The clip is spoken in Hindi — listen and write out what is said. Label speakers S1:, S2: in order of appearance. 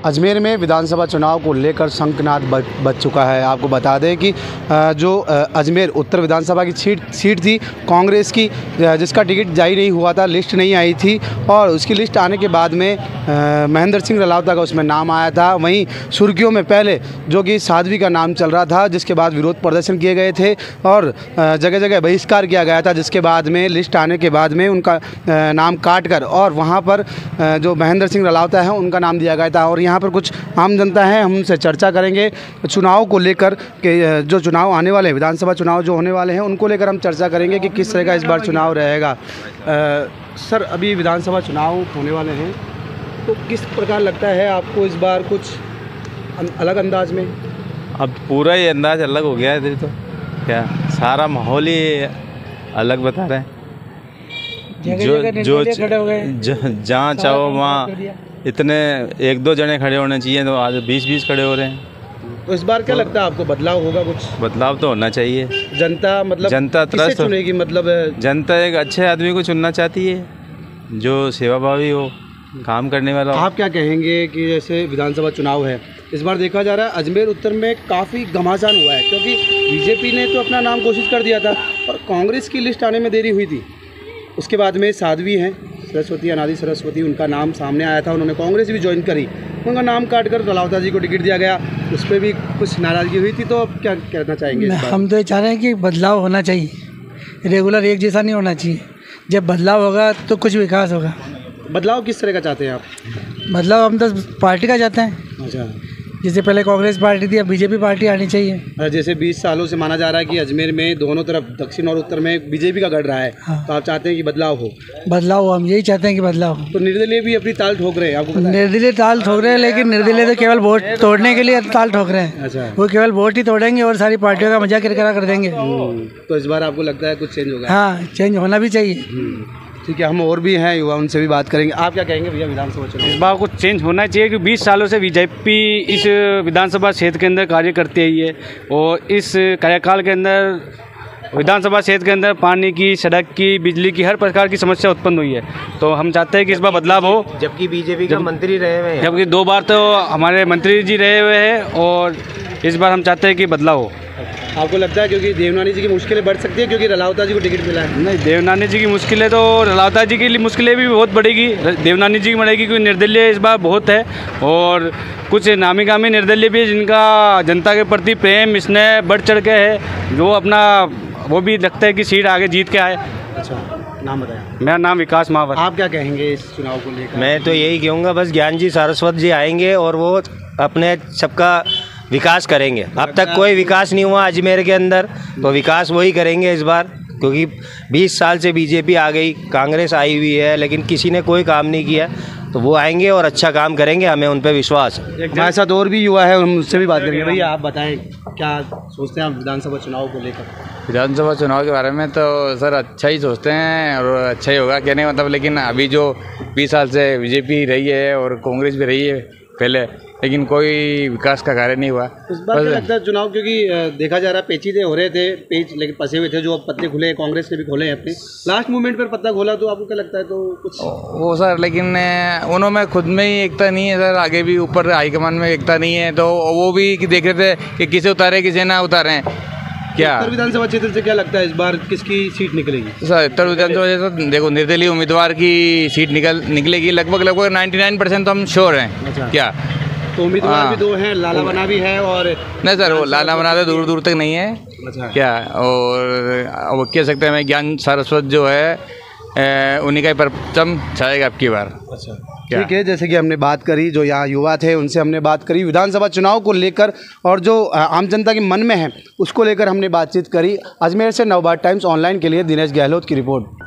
S1: अजमेर में विधानसभा चुनाव को लेकर शंखनाद बज चुका है। आपको बता दें कि जो अजमेर उत्तर विधानसभा की सीट थी कांग्रेस की, जिसका टिकट जारी नहीं हुआ था, लिस्ट नहीं आई थी और उसकी लिस्ट आने के बाद में महेंद्र सिंह रलावता का उसमें नाम आया था। वहीं सुर्खियों में पहले जो कि साध्वी का नाम चल रहा था, जिसके बाद विरोध प्रदर्शन किए गए थे और जगह जगह बहिष्कार किया गया था, जिसके बाद में लिस्ट आने के बाद में उनका नाम काट कर और वहाँ पर जो महेंद्र सिंह रलावता है उनका नाम दिया गया था। और यहाँ पर कुछ आम जनता है, हम उनसे चर्चा करेंगे चुनाव को लेकर कि जो चुनाव आने वाले हैं, विधानसभा चुनाव जो होने वाले हैं उनको लेकर हम चर्चा करेंगे कि किस तरह का इस बार चुनाव रहेगा। सर, अभी विधानसभा चुनाव होने वाले हैं तो किस प्रकार लगता है आपको इस बार कुछ अलग अंदाज में?
S2: अब पूरा ही अंदाज अलग हो गया है, तो क्या सारा माहौल ही अलग बता रहे हैं। जो जहाँ चाहो वहाँ इतने एक दो जने खड़े होने चाहिए, तो आज 20-20 खड़े हो रहे हैं।
S1: तो इस बार क्या लगता है आपको, बदलाव होगा? कुछ
S2: बदलाव तो होना चाहिए। जनता
S1: किसे चुनेगी? मतलब
S2: जनता एक अच्छे आदमी को चुनना चाहती है जो सेवाभावी हो, काम करने वाला हो।
S1: आप क्या कहेंगे कि जैसे विधानसभा चुनाव है, इस बार देखा जा रहा है अजमेर उत्तर में काफ़ी घमासान हुआ है, क्योंकि बीजेपी ने तो अपना नाम घोषित कर दिया था और कांग्रेस की लिस्ट आने में देरी हुई थी। उसके बाद में साध्वी हैं, सरस्वती, अनादि सरस्वती, उनका नाम सामने आया था, उन्होंने कांग्रेस भी ज्वाइन करी, उनका नाम काट कर रलावता जी को टिकट दिया गया, उस पर भी कुछ नाराज़गी हुई थी। तो अब क्या कहना चाहेंगे?
S3: हम तो ये चाह रहे हैं कि बदलाव होना चाहिए, रेगुलर एक जैसा नहीं होना चाहिए। जब बदलाव होगा तो कुछ विकास होगा।
S1: बदलाव किस तरह का चाहते हैं आप?
S3: बदलाव हम तो पार्टी का चाहते हैं।
S1: अच्छा,
S3: जैसे पहले कांग्रेस पार्टी थी, अब बीजेपी पार्टी आनी चाहिए।
S1: जैसे 20 सालों से माना जा रहा है कि अजमेर में दोनों तरफ, दक्षिण और उत्तर में बीजेपी का गढ़ रहा है। हाँ। तो आप चाहते हैं कि बदलाव हो?
S3: बदलाव हो, हम यही चाहते हैं कि बदलाव हो।
S1: तो निर्दलीय भी अपनी ताल ठोक रहे हैं, आपको पता है?
S3: निर्दलीय ताल ठोक रहे हैं, लेकिन निर्दलीय तो केवल वोट तोड़ने के लिए ताल ठोक रहे हैं।
S1: अच्छा,
S3: वो केवल वोट ही तोड़ेंगे और सारी पार्टियों का मजाक किरकिरा कर देंगे।
S1: तो इस बार आपको लगता है कुछ चेंज होगा?
S3: हाँ, चेंज होना भी चाहिए।
S1: ठीक है, हम और भी हैं युवा, उनसे भी बात करेंगे। आप क्या कहेंगे भैया, विधानसभा चुनाव
S4: इस बार कुछ चेंज होना चाहिए कि 20 सालों से बीजेपी इस विधानसभा क्षेत्र के अंदर कार्य करती आई है और इस कार्यकाल के अंदर विधानसभा क्षेत्र के अंदर पानी की, सड़क की, बिजली की, हर प्रकार की समस्या उत्पन्न हुई है। तो हम चाहते हैं कि इस बार बदलाव हो।
S5: जबकि बीजेपी का मंत्री रहे हुए हैं,
S4: जबकि 2 बार तो हमारे मंत्री जी रहे हुए हैं और इस बार हम चाहते हैं कि बदलाव हो।
S1: आपको लगता है क्योंकि देवनानी जी की मुश्किलें बढ़ सकती है क्योंकि रलावता जी को टिकट मिला है?
S4: नहीं, देवनानी जी की मुश्किलें तो रलावता जी के लिए मुश्किलें भी बहुत बढ़ेगी, देवनानी जी की बढ़ेगी, क्योंकि निर्दलीय इस बार बहुत है और कुछ नामी गामी निर्दलीय भी जिनका जनता के प्रति प्रेम स्नेह बढ़ चढ़ के है, जो अपना वो भी लगता है कि सीट आगे जीत के आए।
S1: अच्छा, नाम बताएं।
S4: मेरा नाम विकास महावर।
S1: आप क्या कहेंगे इस चुनाव को लेकर?
S5: मैं तो यही कहूँगा, बस ज्ञान जी सारस्वत जी आएंगे और वो अपने सबका विकास करेंगे। अब तक कोई विकास नहीं हुआ अजमेर के अंदर, तो विकास वही करेंगे इस बार, क्योंकि 20 साल से बीजेपी आ गई, कांग्रेस आई हुई है, लेकिन किसी ने कोई काम नहीं किया। तो वो आएंगे और अच्छा काम करेंगे, हमें उन पर विश्वास है।
S1: हमारे साथ और भी युवा है, हम उससे भी बात करेंगे। भैया आप बताएं, क्या सोचते हैं आप विधानसभा चुनाव को लेकर?
S6: विधानसभा चुनाव के बारे में तो सर अच्छा ही सोचते हैं और अच्छा ही होगा, कहने का मतलब। लेकिन अभी जो 20 साल से बीजेपी रही है और कांग्रेस भी रही है पहले, लेकिन कोई विकास का कार्य नहीं हुआ।
S1: इस बार क्या लगता है चुनाव, क्योंकि देखा जा रहा है पेचीदे हो रहे थे, पेच लेकिन फंसे हुए थे, जो अब पत्ते खुले, कांग्रेस ने भी खोले हैं अपने, लास्ट मोमेंट पर पत्ता खोला, तो आपको क्या लगता है? तो कुछ
S6: वो सर, लेकिन उन्होंने खुद में ही एकता नहीं है सर, आगे भी ऊपर हाईकमान में एकता नहीं है, तो वो भी देख रहे थे कि किसे उतारे किसे ना उतारें। क्या
S1: उत्तर विधानसभा क्षेत्र से क्या लगता है इस बार किसकी सीट निकलेगी?
S6: सर, उत्तर विधानसभा क्षेत्र देखो, निर्दलीय उम्मीदवार की सीट निकलेगी लगभग 99% तो हम श्योर हैं।
S1: अच्छा।
S6: क्या
S1: तो उम्मीदवार भी 2 हैं, लाला बना भी है और
S6: नहीं सर, वो लाला बना तो दूर दूर तक नहीं है।
S1: अच्छा।
S6: क्या, और वो कह सकते हैं ज्ञान सारस्वत जो है उन्हीं का परचम छाएगा अब की बार।
S1: अच्छा, ठीक है। जैसे कि हमने बात करी, जो यहाँ युवा थे उनसे हमने बात करी विधानसभा चुनाव को लेकर और जो आम जनता के मन में है उसको लेकर हमने बातचीत करी। अजमेर से नवभारत टाइम्स ऑनलाइन के लिए दिनेश गहलोत की रिपोर्ट।